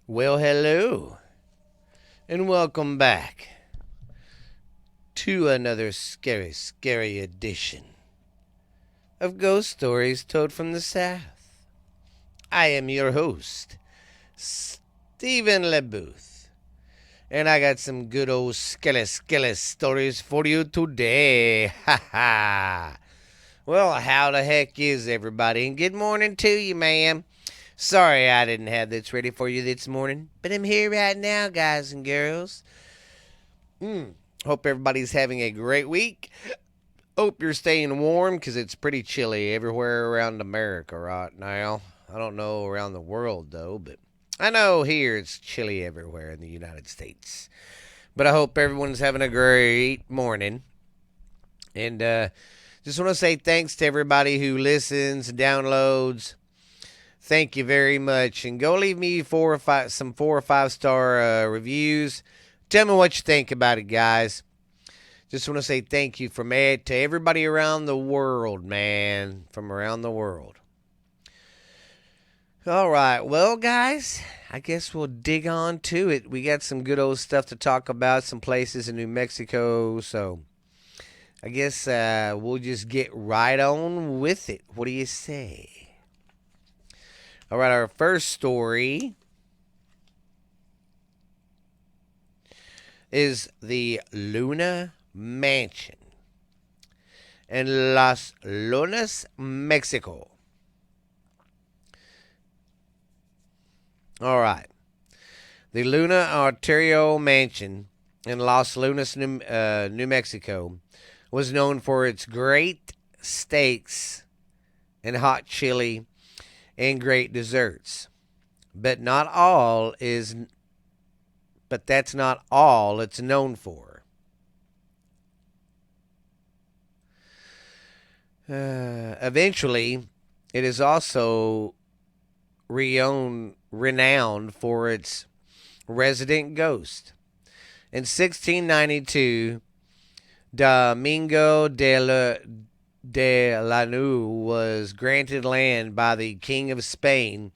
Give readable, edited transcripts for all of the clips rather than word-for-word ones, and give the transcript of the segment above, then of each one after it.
Well, hello, and welcome back to another scary edition of Ghost Stories Told from the South. I am your host, Stephen LeBooth, and I got some good old scary stories for you today. Ha ha! Well, how the heck is everybody? And good morning to you, ma'am. Sorry I didn't have this ready for you this morning, but I'm here right now, guys and girls. Hope everybody's having a great week. Hope you're staying warm because it's pretty chilly everywhere around America right now. I don't know around the world though, but I know here it's chilly everywhere in the United States. But I hope everyone's having a great morning. And just want to say thanks to everybody who listens and downloads. Thank you very much. And go leave me some 4 or 5 star reviews. Tell me what you think about it, guys. Just want to say thank you from Ed to everybody around the world, man. From around the world. All right. Well, guys, I guess we'll dig on to it. We got some good old stuff to talk about, some places in New Mexico. So I guess we'll just get right on with it. What do you say? All right. Our first story is the Luna Mansion in Las Lunas, Mexico. All right. The Luna Ontario Mansion in Las Lunas, New Mexico, was known for its great steaks and hot chili and great desserts. But that's not all it's known for. Eventually, it is also renowned for its resident ghost. In 1692, Domingo de Lanu was granted land by the King of Spain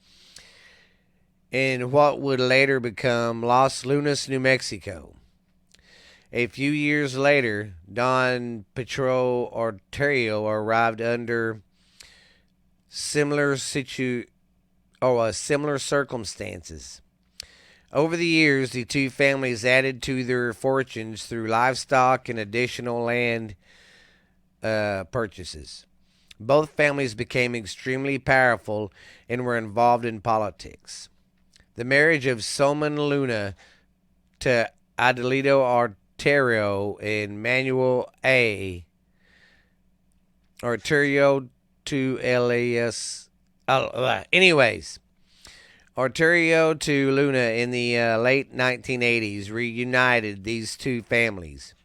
in what would later become Las Lunas, New Mexico. A few years later, Don Pedro Ortega arrived under similar circumstances. Over the years, the two families added to their fortunes through livestock and additional land purchases. Both families became extremely powerful and were involved in politics. The marriage of Solomon Luna to Adelito Arterio and Manuel A. Arterio to Elias. Anyways, Arterio to Luna in the late 1980s reunited these two families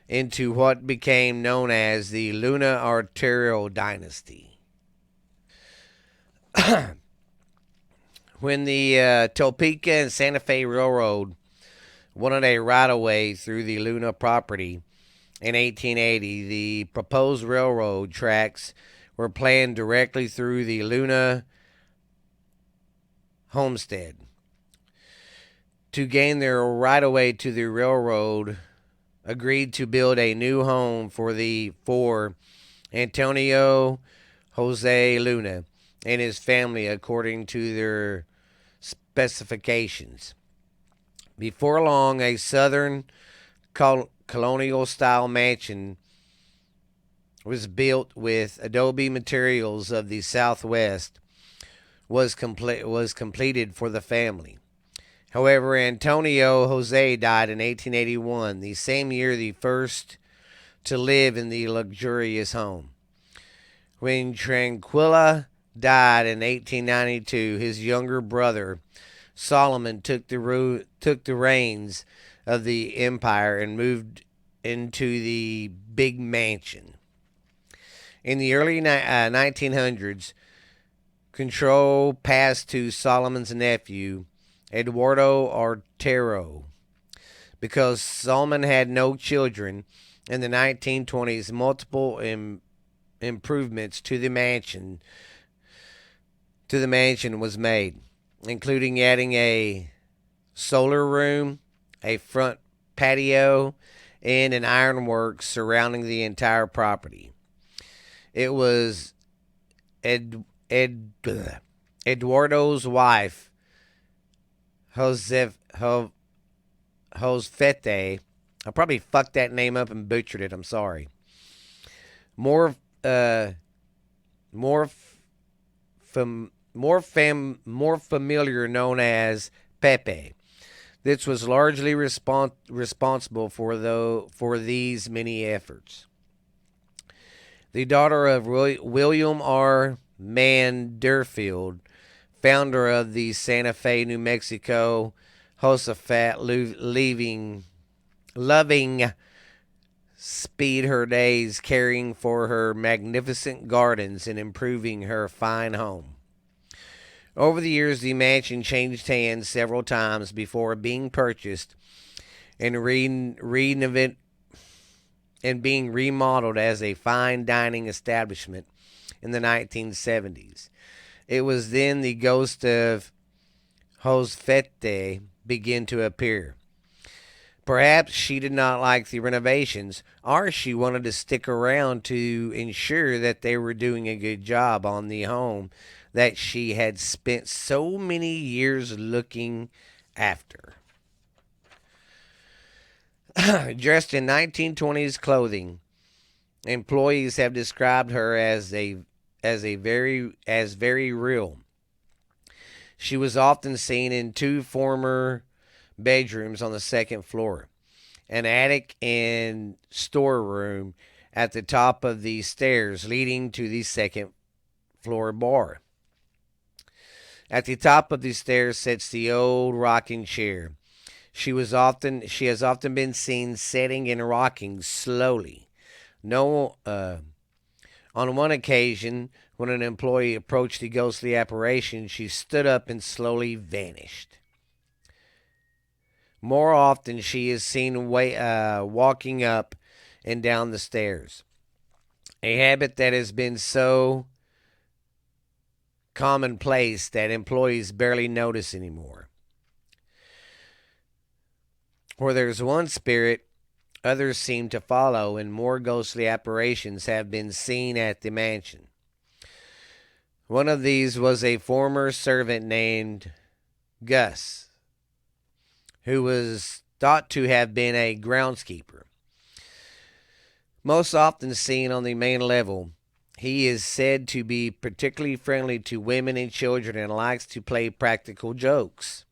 into what became known as the Luna Arterio dynasty. When the Topeka and Santa Fe Railroad wanted a right-of-way through the Luna property in 1880, the proposed railroad tracks were planned directly through the Luna homestead. To gain their right-of-way to the railroad, agreed to build a new home for Antonio Jose Luna and his family according to their specifications. Before long, a southern colonial-style mansion was built with adobe materials of the Southwest was completed for the family. However, Antonio Jose died in 1881, the same year the first to live in the luxurious home. When Tranquilla died in 1892, his younger brother Solomon took the reins of the empire and moved into the big mansion. In the early 1900s, control passed to Solomon's nephew, Eduardo Artero. Because Solomon had no children, in the 1920s, multiple improvements to the mansion was made. including adding a solar room, a front patio, and an ironwork surrounding the entire property. It was Eduardo's wife, Josef, Josfete. I probably fucked that name up and butchered it. I'm sorry. More, uh, more, more familiar known as Pepe. This was largely responsible for these many efforts. The daughter of William R. Mann Durfield, founder of the Santa Fe, New Mexico Josaphat loving speed her days caring for her magnificent gardens and improving her fine home. Over the years, the mansion changed hands several times before being purchased and being remodeled as a fine dining establishment in the 1970s. It was then the ghost of Josfete began to appear. Perhaps she did not like the renovations, or she wanted to stick around to ensure that they were doing a good job on the home that she had spent so many years looking after. Dressed in 1920s clothing, employees have described her as very real. She was often seen in two former bedrooms on the second floor, an attic and storeroom at the top of the stairs leading to the second floor bar. At the top of the stairs sits the old rocking chair. She has often been seen sitting and rocking slowly. No On one occasion, when an employee approached the ghostly apparition, she stood up and slowly vanished. More often, she is seen walking up and down the stairs, a habit that has been so commonplace that employees barely notice anymore. Where there's one spirit, others seem to follow, and more ghostly apparitions have been seen at the mansion. One of these was a former servant named Gus, who was thought to have been a groundskeeper. Most often seen on the main level, he is said to be particularly friendly to women and children and likes to play practical jokes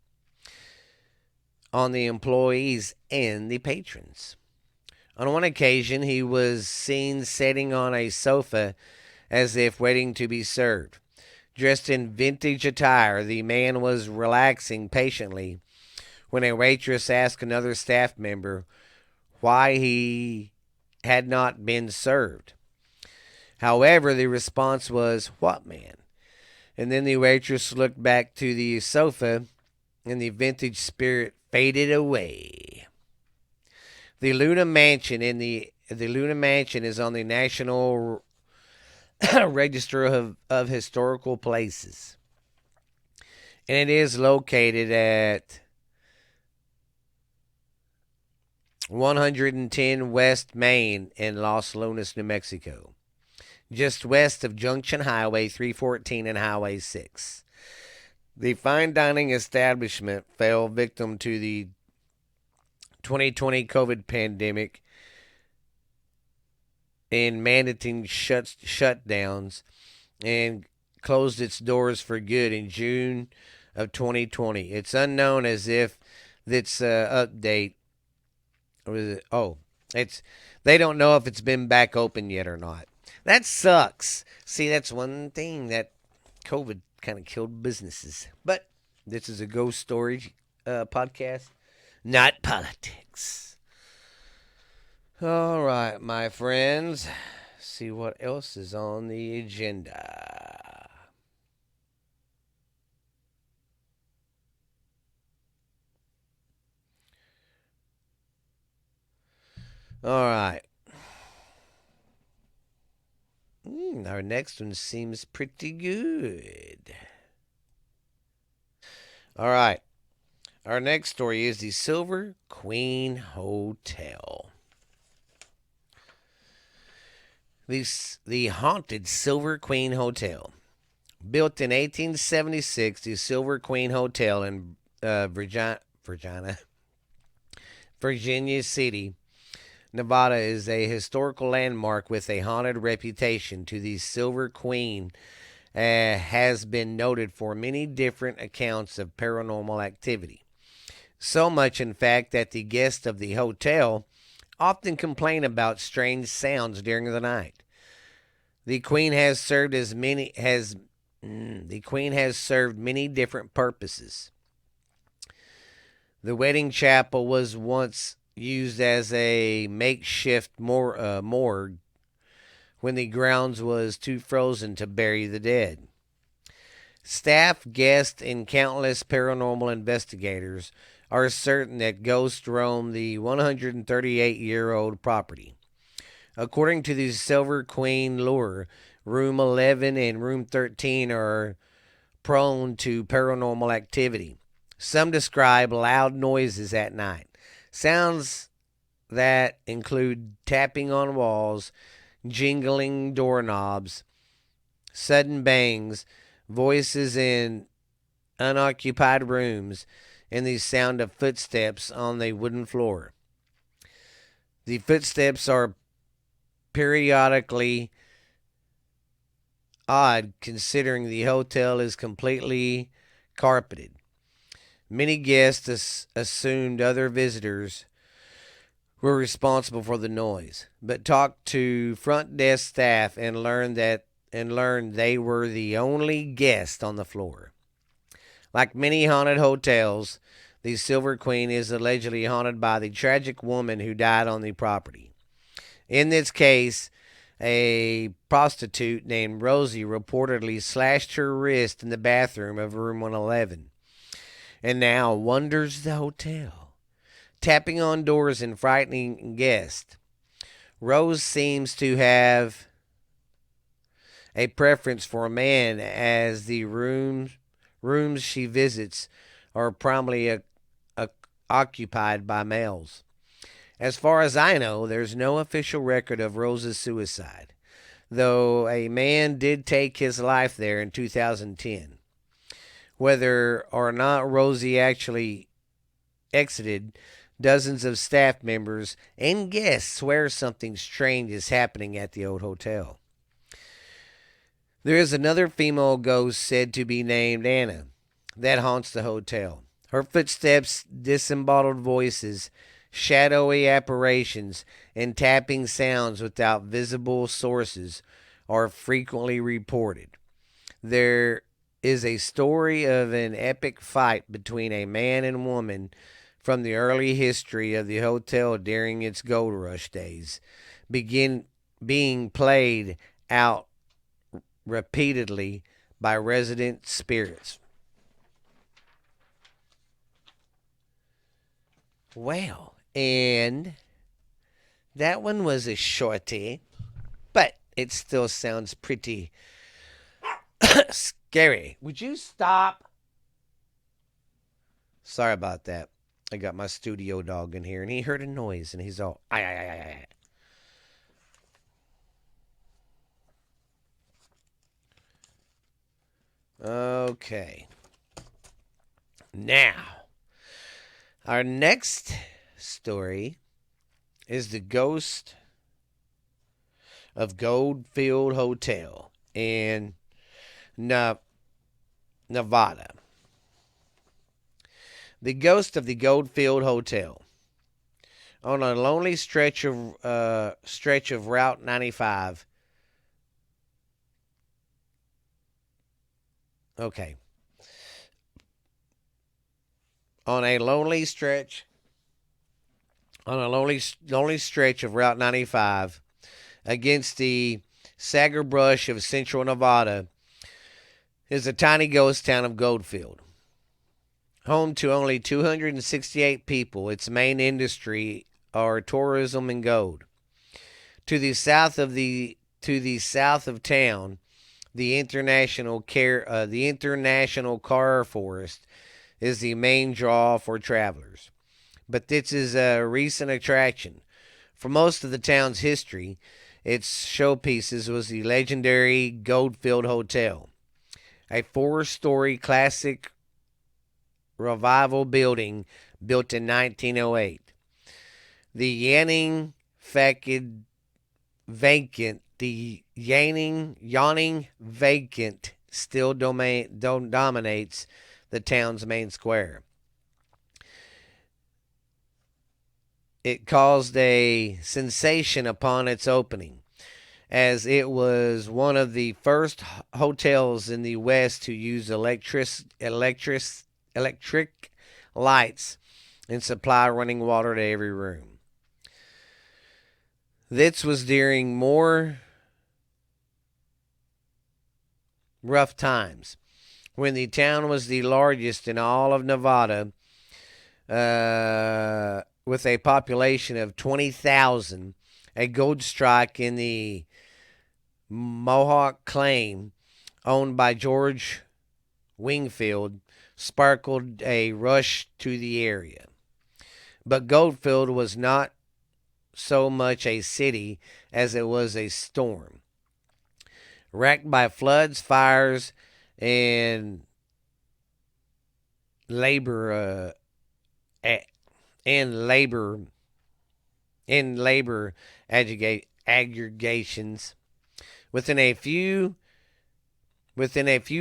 on the employees and the patrons. On one occasion, he was seen sitting on a sofa as if waiting to be served. Dressed in vintage attire, the man was relaxing patiently when a waitress asked another staff member why he had not been served. However, the response was, "What man?" And then the waitress looked back to the sofa and the vintage spirit faded away. The Luna Mansion is on the National Register of Historical Places. And it is located at 110 West Main in Los Lunas, New Mexico, just west of Junction Highway 314 and Highway 6. The fine dining establishment fell victim to the 2020 COVID pandemic and mandating shutdowns and closed its doors for good in June of 2020. It's unknown as if this update was it's they don't know if it's been back open yet or not. That sucks. See, that's one thing that COVID kind of killed businesses. But this is a ghost story podcast, not politics. All right, my friends. See what else is on the agenda. All right. Our next one seems pretty good. All right. Our next story is the Silver Queen Hotel. The haunted Silver Queen Hotel. Built in 1876, the Silver Queen Hotel in Virginia City, Nevada is a historical landmark with a haunted reputation. To the Silver Queen has been noted for many different accounts of paranormal activity. So much, in fact, that the guests of the hotel often complain about strange sounds during the night. The Queen has served as many has the Queen has served many different purposes. The wedding chapel was once used as a makeshift morgue when the grounds was too frozen to bury the dead. Staff, guests, and countless paranormal investigators are certain that ghosts roam the 138-year-old property. According to the Silver Queen lore, Room 11 and Room 13 are prone to paranormal activity. Some describe loud noises at night, sounds that include tapping on walls, jingling doorknobs, sudden bangs, voices in unoccupied rooms, and the sound of footsteps on the wooden floor. The footsteps are periodically odd considering the hotel is completely carpeted. Many guests assumed other visitors were responsible for the noise, but talked to front desk staff and learned they were the only guest on the floor. Like many haunted hotels, the Silver Queen is allegedly haunted by the tragic woman who died on the property. In this case, a prostitute named Rosie reportedly slashed her wrist in the bathroom of room 111 and now wanders the hotel, tapping on doors and frightening guests. Rose seems to have a preference for a man as the rooms she visits are primarily occupied by males. As far as I know, there's no official record of Rose's suicide, though a man did take his life there in 2010. Whether or not Rosie actually exited, dozens of staff members and guests swear something strange is happening at the old hotel. There is another female ghost said to be named Anna that haunts the hotel. Her footsteps, disembodied voices, shadowy apparitions, and tapping sounds without visible sources are frequently reported. There is a story of an epic fight between a man and woman from the early history of the hotel during its gold rush days, being played out repeatedly by resident spirits. Well, and that one was a shorty, but it still sounds pretty scary. Would you stop? Sorry about that. I got my studio dog in here, and he heard a noise, and he's all, ay, ay, ay, ay, ay. Okay. Now, our next story is the ghost of Goldfield Hotel in Nevada. The ghost of the Goldfield Hotel. On a lonely stretch of Route 95. Okay. On a lonely stretch of Route 95 against the sagebrush of central Nevada is the tiny ghost town of Goldfield. Home to only 268 people, its main industry are tourism and gold. To the south of town, the international car forest is the main draw for travelers. But this is a recent attraction. For most of the town's history, its showpieces was the legendary Goldfield Hotel, a four-story classic revival building built in 1908. The yawning vacant still dominates the town's main square. It caused a sensation upon its opening, as it was one of the first hotels in the West to use electric lights and supply running water to every room. This was during more rough times, when the town was the largest in all of Nevada, with a population of 20,000. A gold strike in the Mohawk claim, owned by George Wingfield, sparkled a rush to the area. But Goldfield was not so much a city as it was a storm, racked by floods, fires, and labor aggregations. Within a few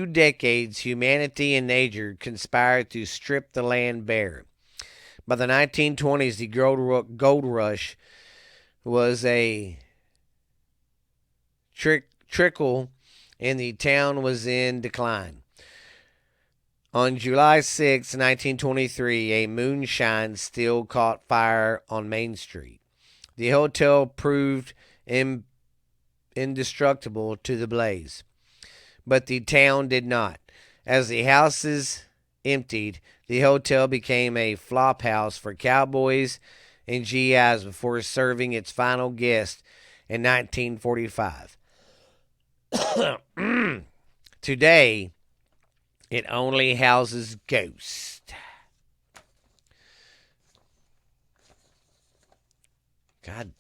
decades, humanity and nature conspired to strip the land bare. By the 1920s, the gold rush was a trickle, and the town was in decline. On July 6, 1923, a moonshine still caught fire on Main Street. The hotel proved indestructible to the blaze, but the town did not. As the houses emptied, the hotel became a flop house for cowboys and GIs before serving its final guest in 1945. Today, it only houses ghosts. God.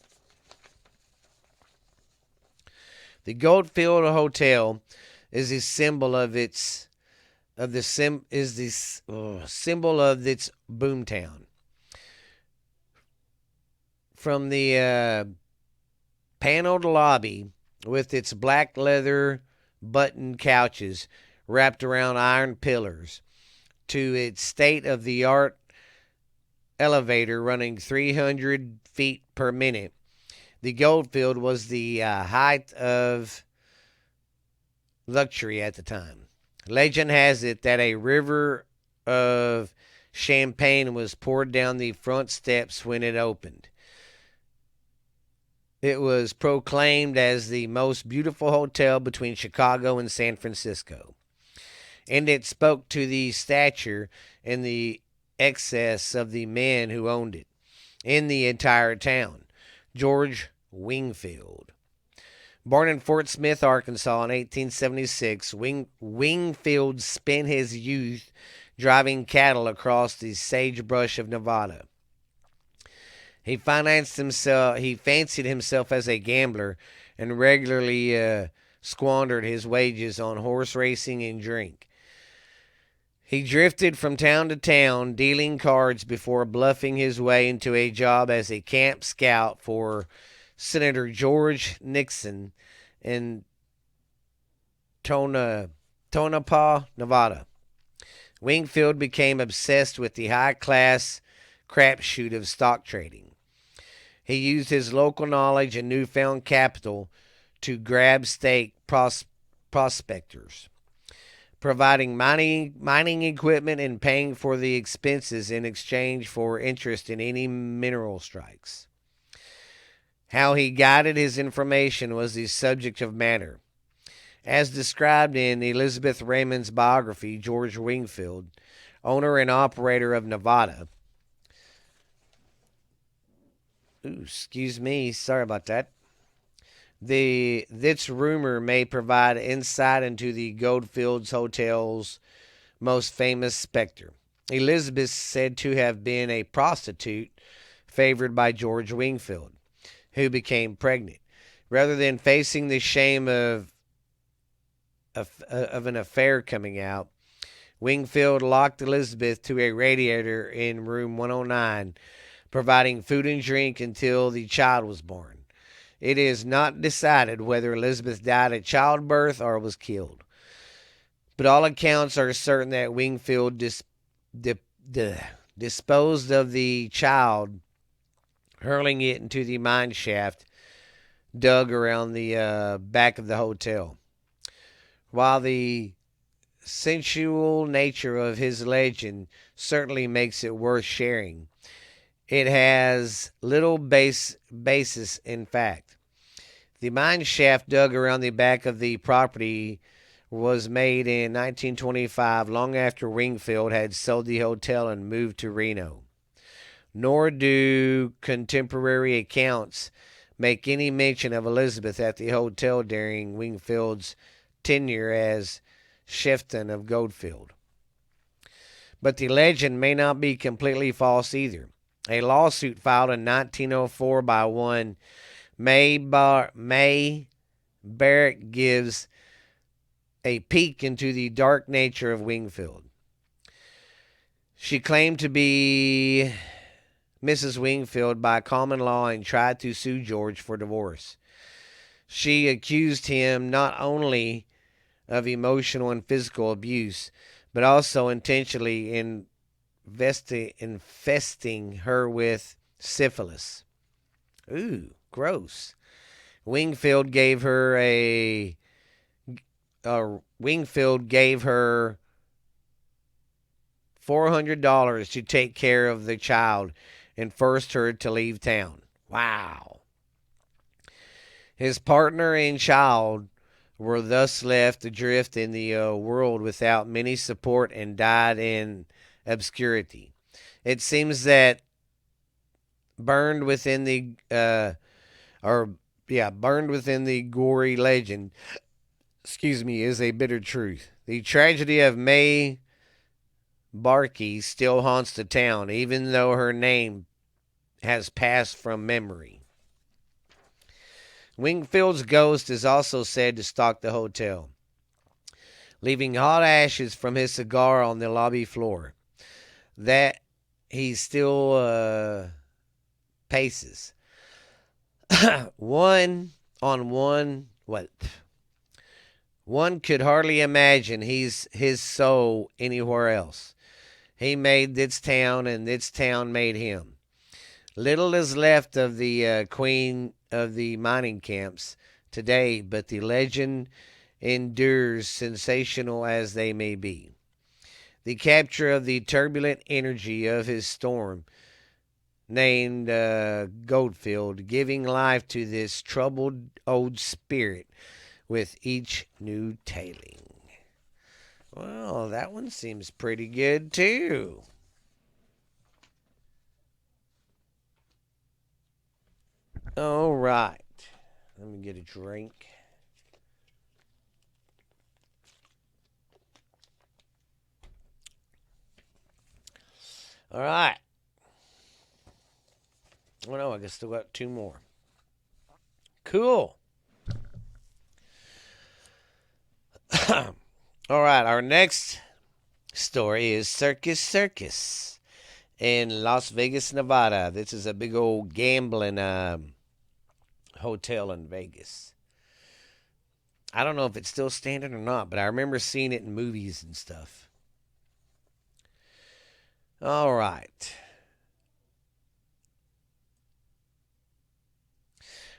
The Goldfield Hotel is a symbol of its symbol of its boomtown. From the paneled lobby with its black leather buttoned couches wrapped around iron pillars, to its state-of-the-art elevator running 300 feet per minute, the Goldfield was the height of luxury at the time. Legend has it that a river of champagne was poured down the front steps when it opened. It was proclaimed as the most beautiful hotel between Chicago and San Francisco, and it spoke to the stature and the excess of the men who owned it in the entire town. George Wingfield. Born in Fort Smith, Arkansas in 1876, Wingfield spent his youth driving cattle across the sagebrush of Nevada. He fancied himself as a gambler and regularly squandered his wages on horse racing and drink. He drifted from town to town, dealing cards before bluffing his way into a job as a camp scout for Senator George Nixon in Tonopah, Nevada. Wingfield became obsessed with the high-class crapshoot of stock trading. He used his local knowledge and newfound capital to grab stake prospectors, providing mining equipment and paying for the expenses in exchange for interest in any mineral strikes. How he guided his information was the subject of matter. As described in Elizabeth Raymond's biography, George Wingfield, owner and operator of Nevada. Excuse me, sorry about that. This rumor may provide insight into the Goldfields Hotel's most famous specter. Elizabeth said to have been a prostitute favored by George Wingfield, who became pregnant. Rather than facing the shame of an affair coming out, Wingfield locked Elizabeth to a radiator in room 109, providing food and drink until the child was born. It is not decided whether Elizabeth died at childbirth or was killed, but all accounts are certain that Wingfield disposed of the child, hurling it into the mine shaft dug around the back of the hotel. While the sensual nature of his legend certainly makes it worth sharing, it has little basis in fact. The mine shaft dug around the back of the property was made in 1925, long after Wingfield had sold the hotel and moved to Reno. Nor do contemporary accounts make any mention of Elizabeth at the hotel during Wingfield's tenure as chieftain of Goldfield. But the legend may not be completely false either. A lawsuit filed in 1904 by one May Barrett gives a peek into the dark nature of Wingfield. She claimed to be Mrs. Wingfield by common law and tried to sue George for divorce. She accused him not only of emotional and physical abuse, but also intentionally infesting her with syphilis. Ooh, gross. Wingfield gave her $400 to take care of the child and forced her to leave town. Wow. His partner and child were thus left adrift in the world without many support and died in obscurity. It seems that burned within the gory legend, is a bitter truth. The tragedy of May Barkey still haunts the town, even though her name has passed from memory. Wingfield's ghost is also said to stalk the hotel, leaving hot ashes from his cigar on the lobby floor. That he still paces. One could hardly imagine his soul anywhere else. He made this town, and this town made him. Little is left of the queen of the mining camps today, but the legend endures, sensational as they may be. The capture of the turbulent energy of his storm, named Goldfield, giving life to this troubled old spirit with each new tailing. Well, that one seems pretty good, too. All right. Let me get a drink. All right. Oh, no, I guess still got two more. Cool. All right, our next story is Circus Circus in Las Vegas, Nevada. This is a big old gambling hotel in Vegas. I don't know if it's still standing or not, but I remember seeing it in movies and stuff. All right.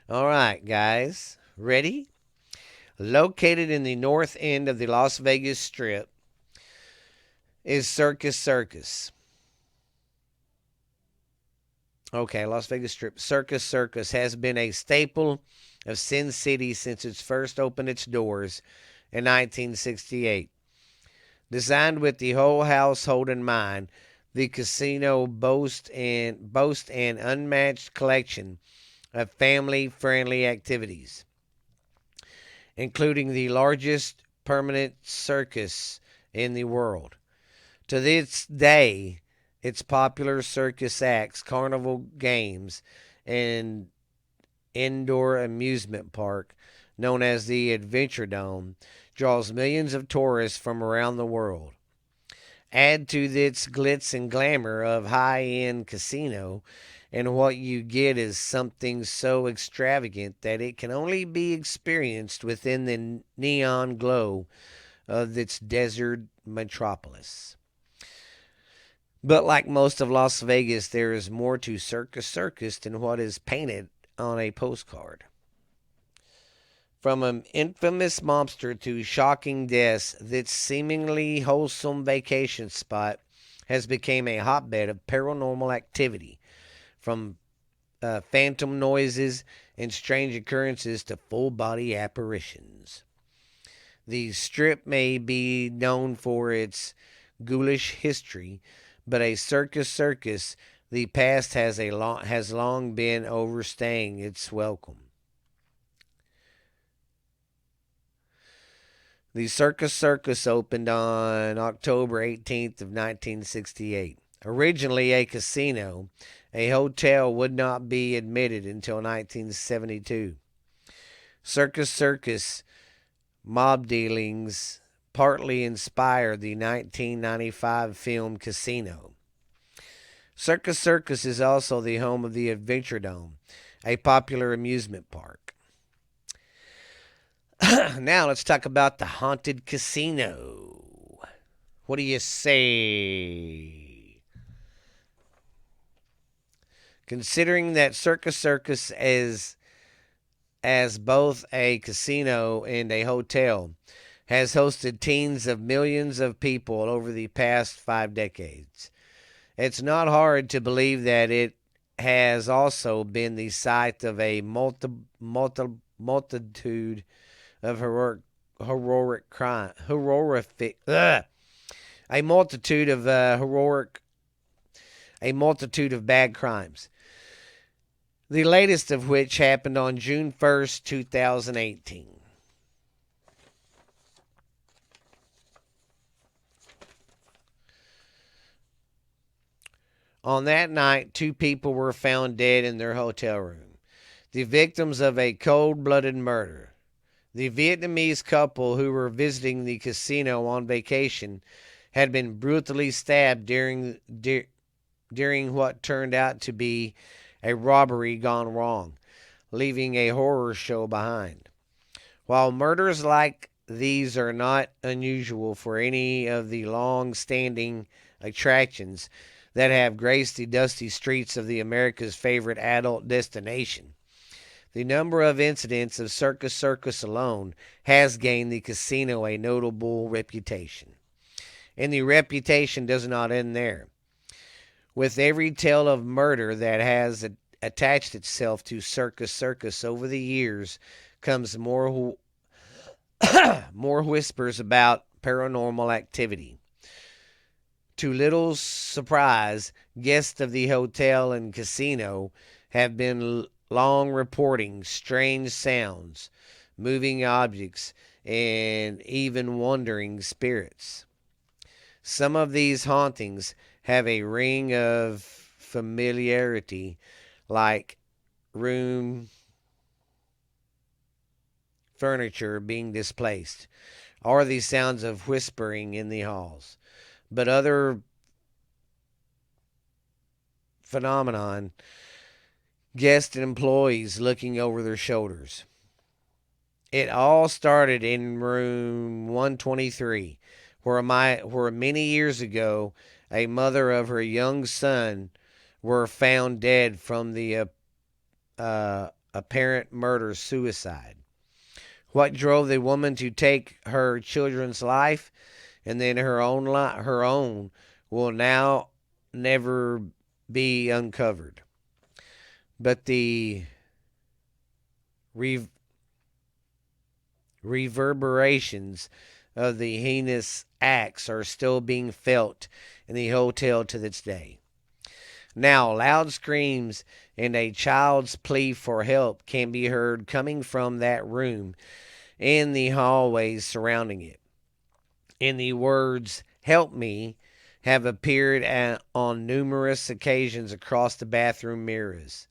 All right, guys. Ready? Located in the north end of the Las Vegas Strip is Circus Circus. Okay, Las Vegas Strip. Circus Circus has been a staple of Sin City since it first opened its doors in 1968. Designed with the whole household in mind, the casino boasts an unmatched collection of family-friendly activities, including the largest permanent circus in the world, To this day, its popular circus acts, carnival games, and indoor amusement park, known as the Adventure Dome, draws millions of tourists from around the world. Add to its glitz and glamour of high end casino, and what you get is something so extravagant that it can only be experienced within the neon glow of its desert metropolis. But like most of Las Vegas, there is more to Circus Circus than what is painted on a postcard. From an infamous mobster to shocking deaths, this seemingly wholesome vacation spot has become a hotbed of paranormal activity, from phantom noises and strange occurrences to full body apparitions. The strip may be known for its ghoulish history, but a circus circus, the past has long been overstaying its welcome. The Circus Circus opened on October 18th of 1968. Originally a casino, a hotel would not be admitted until 1972. Circus Circus mob dealings partly inspired the 1995 film Casino. Circus Circus is also the home of the Adventure Dome, a popular amusement park. Now let's talk about the haunted casino. What do you say? Considering that Circus Circus is as both a casino and a hotel, has hosted tens of millions of people over the past 5 decades. It's not hard to believe that it has also been the site of a multitude of heroic crime, horrific, a multitude of a multitude of bad crimes. The latest of which happened on June 1st, 2018. On that night, 2 people were found dead in their hotel room, the victims of a cold-blooded murder. The Vietnamese couple who were visiting the casino on vacation had been brutally stabbed during what turned out to be a robbery gone wrong, leaving a horror show behind. While murders like these are not unusual for any of the long-standing attractions that have graced the dusty streets of the America's favorite adult destination, the number of incidents of Circus Circus alone has gained the casino a notable reputation. And the reputation does not end there. With every tale of murder that has attached itself to Circus Circus over the years comes more whispers about paranormal activity. To little surprise, guests of the hotel and casino have been long reporting strange sounds, moving objects, and even wandering spirits. Some of these hauntings have a ring of familiarity, like room furniture being displaced, or the sounds of whispering in the halls. But other phenomenon, guests and employees looking over their shoulders. It all started in room 123, where many years ago a mother of her young son were found dead from the apparent murder suicide. What drove the woman to take her children's life and then her own will now never be uncovered. But the reverberations of the heinous acts are still being felt in the hotel to this day. Now, loud screams and a child's plea for help can be heard coming from that room and the hallways surrounding it. And the words, "Help me," have appeared on numerous occasions across the bathroom mirrors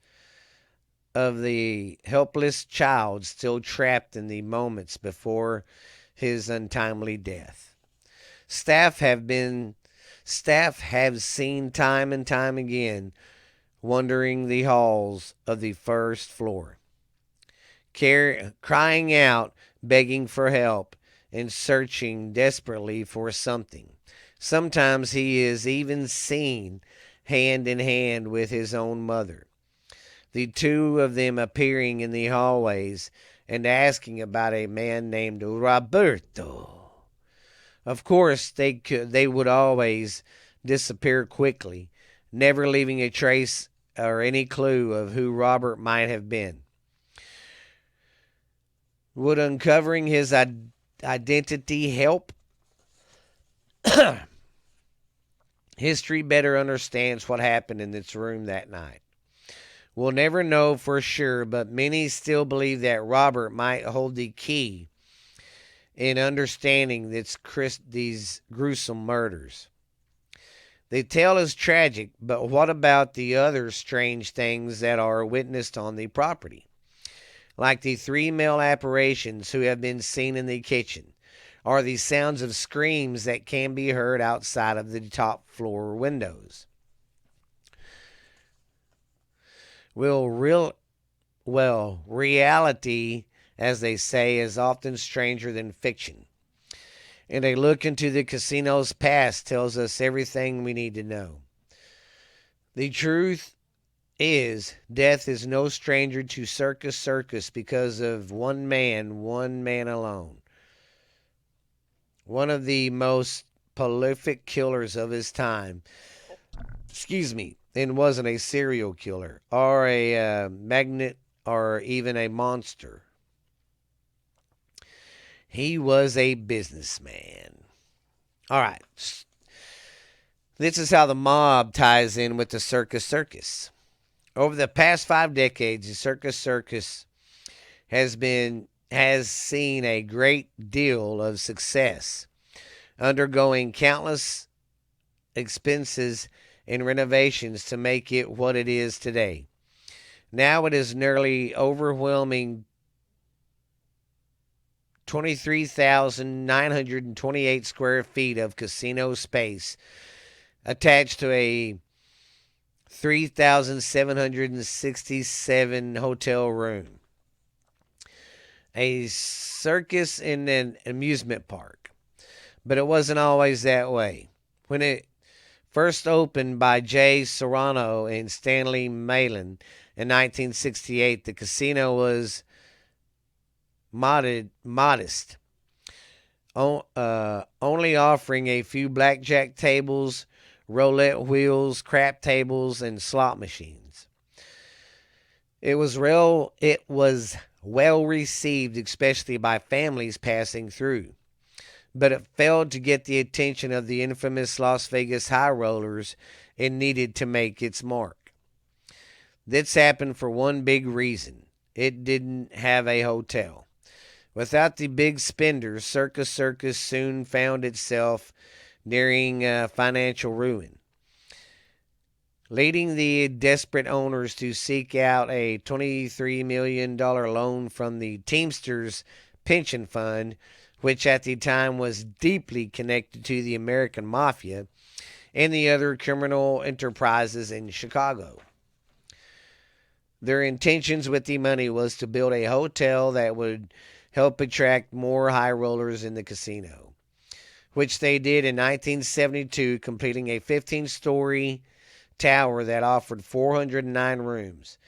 of the helpless child still trapped in the moments before his untimely death. Staff have seen time and time again wandering the halls of the first floor, crying out, begging for help, and searching desperately for something. Sometimes he is even seen hand in hand with his own mother, the two of them appearing in the hallways and asking about a man named Roberto. Of course, they would always disappear quickly, never leaving a trace or any clue of who Robert might have been. Would uncovering his identity help? History better understands what happened in this room that night. We'll never know for sure, but many still believe that Robert might hold the key in understanding these gruesome murders. The tale is tragic, but what about the other strange things that are witnessed on the property? Like the three male apparitions who have been seen in the kitchen, or the sounds of screams that can be heard outside of the top floor windows. Reality, as they say, is often stranger than fiction. And a look into the casino's past tells us everything we need to know. The truth is, death is no stranger to Circus Circus because of one man alone. One of the most prolific killers of his time. And wasn't a serial killer or a magnet or even a monster. He was a businessman. All right. This is how the mob ties in with the Circus Circus. Over the past 5 decades, the Circus Circus has seen a great deal of success, undergoing countless expenses and renovations to make it what it is today. Now it is nearly overwhelming 23,928 square feet of casino space attached to a 3,767 hotel room, a circus and an amusement park. But it wasn't always that way. When it first opened by Jay Serrano and Stanley Malin in 1968, the casino was modest, only offering a few blackjack tables, roulette wheels, crap tables, and slot machines. It was well received, especially by families passing through, but it failed to get the attention of the infamous Las Vegas high rollers and needed to make its mark. This happened for one big reason: it didn't have a hotel. Without the big spenders, Circus Circus soon found itself nearing financial ruin, leading the desperate owners to seek out a $23 million loan from the Teamsters Pension Fund, which at the time was deeply connected to the American Mafia and the other criminal enterprises in Chicago. Their intentions with the money was to build a hotel that would help attract more high rollers in the casino, which they did in 1972, completing a 15-story tower that offered 409 rooms.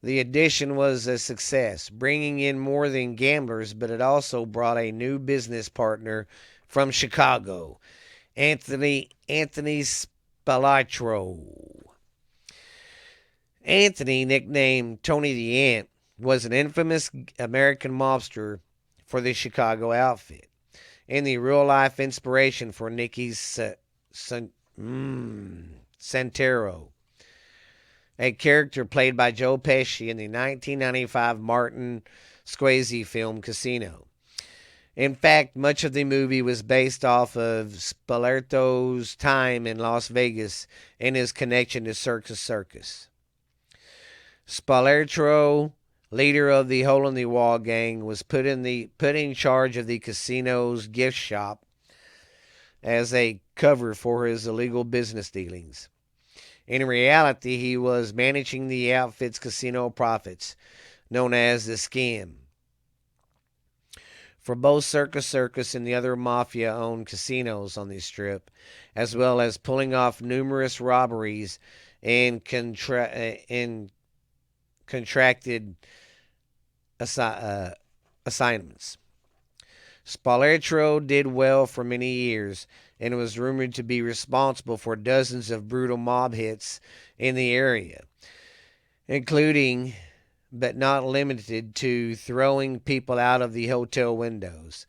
The addition was a success, bringing in more than gamblers, but it also brought a new business partner from Chicago, Anthony Spilotro. Anthony, nicknamed Tony the Ant, was an infamous American mobster for the Chicago outfit, and the real-life inspiration for Nicky Santero, a character played by Joe Pesci in the 1995 Martin Scorsese film Casino. In fact, much of the movie was based off of Spoleto's time in Las Vegas and his connection to Circus Circus. Spoleto, leader of the Hole in the Wall gang, was put in charge of the casino's gift shop as a cover for his illegal business dealings. In reality, he was managing the outfit's casino profits, known as the scam. For both Circus Circus and the other mafia-owned casinos on the Strip, as well as pulling off numerous robberies and contracted assignments. Spoleto did well for many years and was rumored to be responsible for dozens of brutal mob hits in the area, including but not limited to throwing people out of the hotel windows.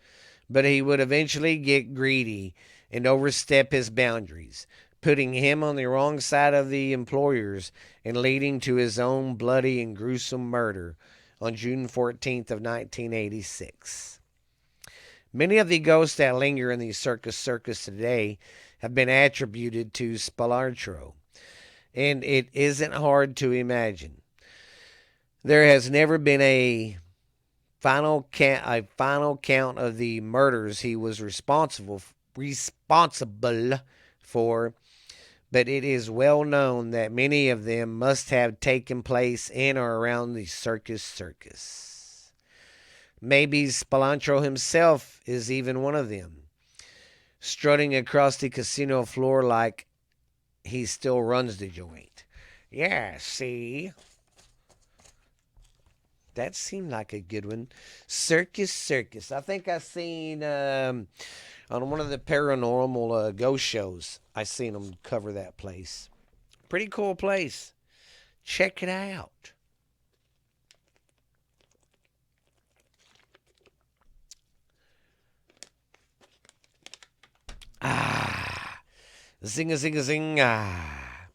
But he would eventually get greedy and overstep his boundaries, putting him on the wrong side of the employers and leading to his own bloody and gruesome murder on June 14th of 1986. Many of the ghosts that linger in the Circus Circus today have been attributed to Spoleto, and it isn't hard to imagine. There has never been a final count of the murders he was responsible for, but it is well known that many of them must have taken place in or around the Circus Circus. Maybe Spoleto himself is even one of them, strutting across the casino floor like he still runs the joint. Yeah, see? That seemed like a good one. Circus Circus. I think I seen on one of the paranormal ghost shows, I seen them cover that place. Pretty cool place. Check it out. Ah. Zing a zing a zing. Ah.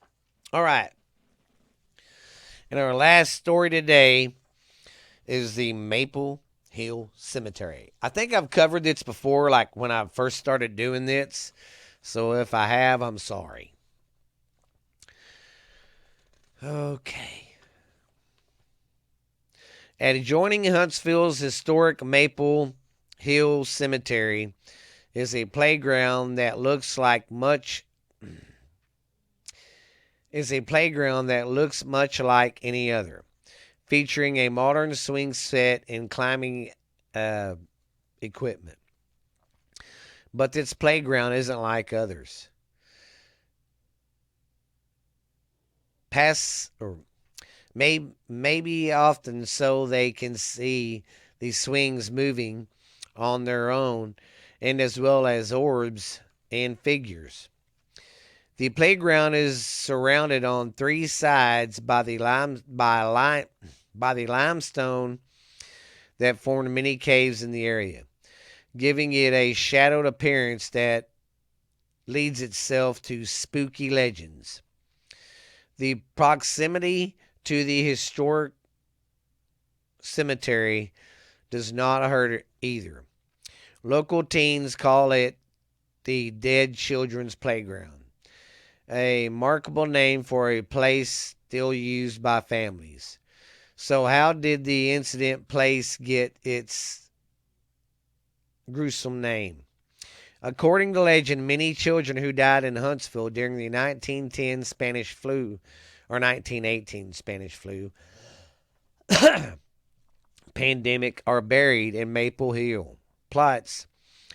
All right. And our last story today is the Maple Hill Cemetery. I think I've covered this before, like when I first started doing this. So if I have, I'm sorry. Okay. At adjoining Huntsville's historic Maple Hill Cemetery is a playground that looks much like any other, featuring a modern swing set and climbing equipment. But this playground isn't like others. Maybe often so they can see the swings moving on their own, and as well as orbs and figures. The playground is surrounded on three sides by the limestone that formed many caves in the area, giving it a shadowed appearance that leads itself to spooky legends. The proximity to the historic cemetery does not hurt either. Local teens call it the Dead Children's Playground, a markable name for a place still used by families. So how did the incident place get its gruesome name? According to legend, many children who died in Huntsville during the 1910 Spanish flu or 1918 Spanish flu pandemic are buried in Maple Hill plots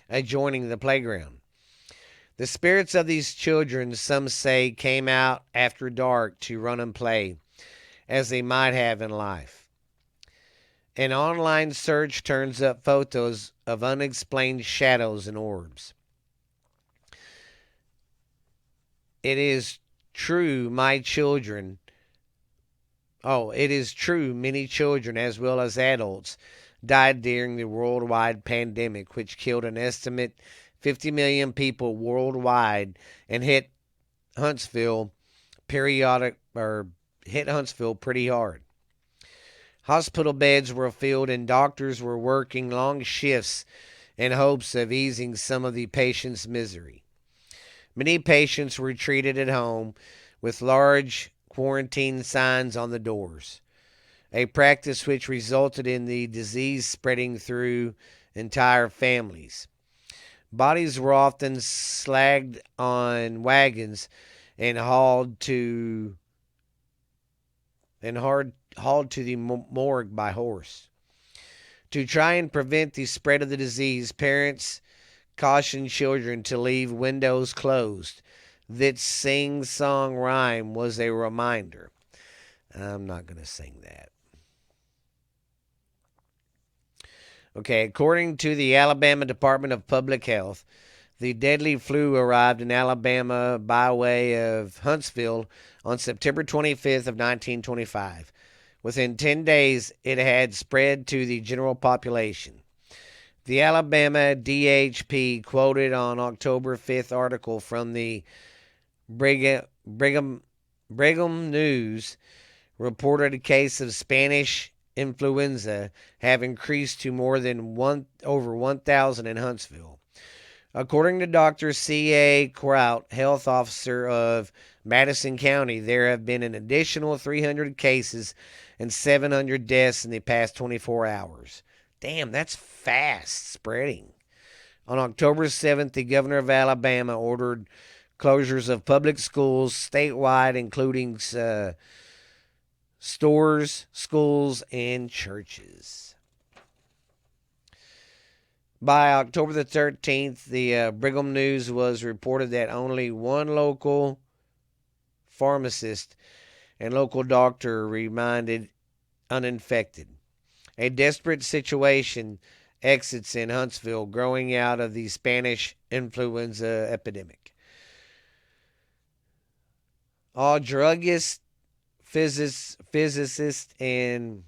adjoining the playground. The spirits of these children, some say, came out after dark to run and play, as they might have in life. An online search turns up photos of unexplained shadows and orbs. It is true, many children, as well as adults, died during the worldwide pandemic, which killed an estimate 50 million people worldwide and hit Huntsville pretty hard. Hospital beds were filled and doctors were working long shifts in hopes of easing some of the patient's misery. Many patients were treated at home with large quarantine signs on the doors, a practice which resulted in the disease spreading through entire families. Bodies were often slagged on wagons and hauled to the morgue by horse. To try and prevent the spread of the disease, parents cautioned children to leave windows closed. This sing-song rhyme was a reminder. I'm not going to sing that. Okay, according to the Alabama Department of Public Health, the deadly flu arrived in Alabama by way of Huntsville on September 25th of 1925. Within 10 days, it had spread to the general population. The Alabama DHP quoted on October 5th article from the Brigham News reported a case of Spanish influenza have increased to more than over 1,000 in Huntsville. According to Dr. C.A. Kraut, health officer of Madison County, there have been an additional 300 cases and 700 deaths in the past 24 hours. Damn, that's fast spreading. On October 7th, the governor of Alabama ordered closures of public schools statewide, including stores, schools, and churches. By October the 13th, the Brigham News was reported that only one local pharmacist and local doctor remained uninfected. A desperate situation exits in Huntsville growing out of the Spanish influenza epidemic. All druggists, physicists, and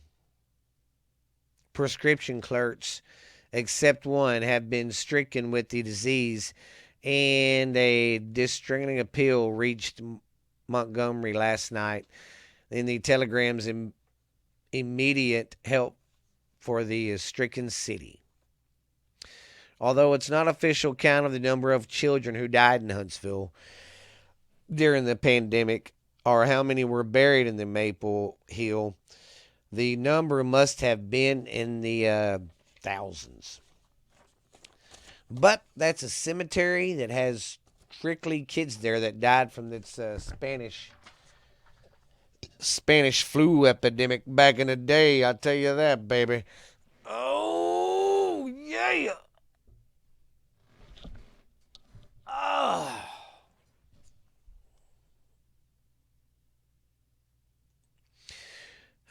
prescription clerks, except one, have been stricken with the disease, and a distressing appeal reached Montgomery last night in the telegram's immediate help for the stricken city. Although it's not official count of the number of children who died in Huntsville during the pandemic or how many were buried in the Maple Hill, the number must have been in the thousands. But that's a cemetery that has strictly kids there that died from this Spanish flu epidemic back in the day. I'll tell you that, baby. Oh, yeah. Oh.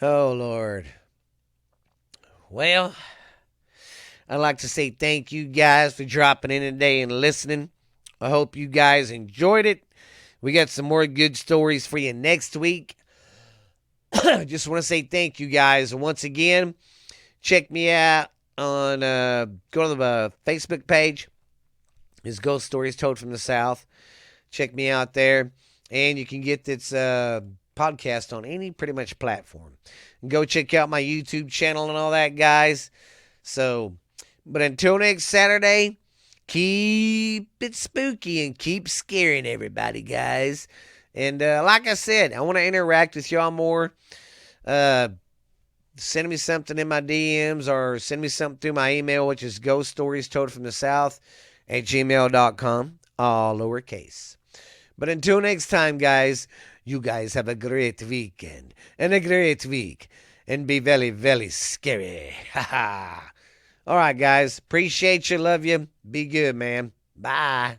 Oh, Lord. Well, I'd like to say thank you guys for dropping in today and listening. I hope you guys enjoyed it. We got some more good stories for you next week. Just want to say thank you guys. And once again, check me out on, go to the Facebook page. It's Ghost Stories Told from the South. Check me out there. And you can get this podcast on any pretty much platform. And go check out my YouTube channel and all that, guys. So, but until next Saturday, keep it spooky and keep scaring everybody, guys. And like I said, I want to interact with y'all more. Send me something in my DMs or send me something through my email, which is ghoststoriestolledfromthesouth@gmail.com, all lowercase. But until next time, guys, you guys have a great weekend and a great week and be very, very scary. Ha ha. All right, guys. Appreciate you. Love you. Be good, man. Bye.